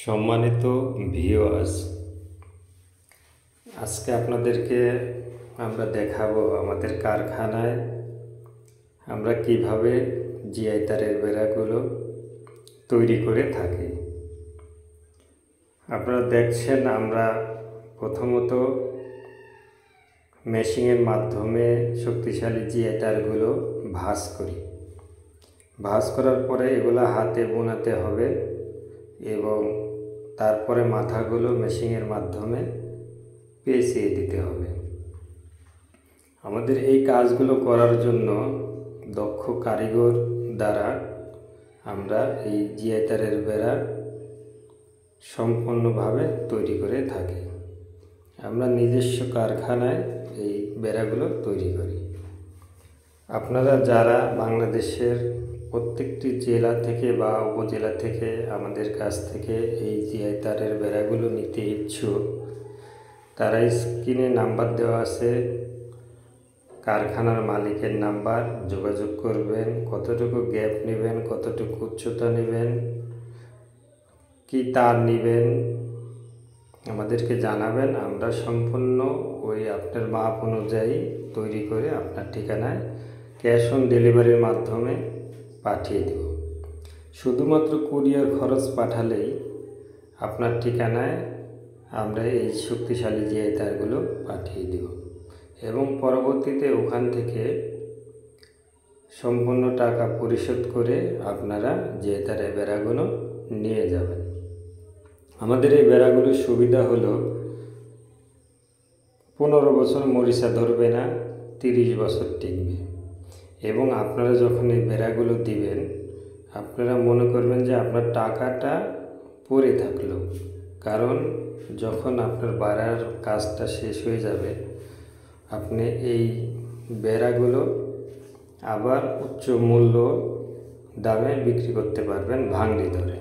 সম্মানিত ভিউয়ার্স, আজকে আপনাদেরকে আমরা দেখাবো আমাদের কারখানায় আমরা কিভাবে জিআই তারের বেড়াগুলো তৈরি করে থাকি। আপনারা দেখছেন আমরা প্রথমত মেশিনের মাধ্যমে শক্তিশালী জিআই তারগুলো ভাঁজ করি। ভাঁজ করার পরে এগুলো হাতে বোনাতে হবে এবং তারপরে মাথাগুলো মেশিনের মাধ্যমে পেঁচিয়ে দিতে হবে। আমাদের এই কাজগুলো করার জন্য দক্ষ কারিগর দ্বারা আমরা এই জিআই তারের বেড়া সম্পূর্ণভাবে তৈরি করে থাকি। আমরা নিজস্ব কারখানায় এই বেড়াগুলো তৈরি করি। আপনারা যারা বাংলাদেশের প্রত্যেকটি জেলা থেকে বা উপজেলা থেকে আমাদের কাছ থেকে এই জিআই তারের বেড়াগুলো নিতে ইচ্ছুক, তারা স্ক্রিনে নাম্বার দেওয়া আছে, কারখানার মালিকের নাম্বার, যোগাযোগ করবেন। কতটুকু গ্যাপ নেবেন, কতটুকু উচ্চতা নেবেন, কি তার নেবেন আমাদেরকে জানাবেন। আমরা সম্পূর্ণ ওই আপনার মাপ অনুযায়ী তৈরি করে আপনার ঠিকানায় ক্যাশ অন ডেলিভারির মাধ্যমে পাঠিয়ে দেব। শুধুমাত্র কুরিয়ার খরচ পাঠালেই আপনার ঠিকানায় আমরা এই শক্তিশালী জিআই তারগুলো পাঠিয়ে দেব এবং পরবর্তীতে ওখান থেকে সম্পূর্ণ টাকা পরিশোধ করে আপনারা জিআই তারের বেড়াগুলো নিয়ে যাবেন। আমাদের এই বেড়াগুলোর সুবিধা হলো 15 বছর মরিচা ধরবে না, 30 বছর টিকবে। এবং আপনারা যখন এই বেড়াগুলো দিবেন, আপনারা মনে করবেন যে আপনার টাকাটা পড়ে থাকলো, কারণ যখন আপনার বাড়ার কাজটা শেষ হয়ে যাবে আপনি এই বেড়াগুলো আবার উচ্চ মূল্য দামে বিক্রি করতে পারবেন ভাঙড়ি ধরে।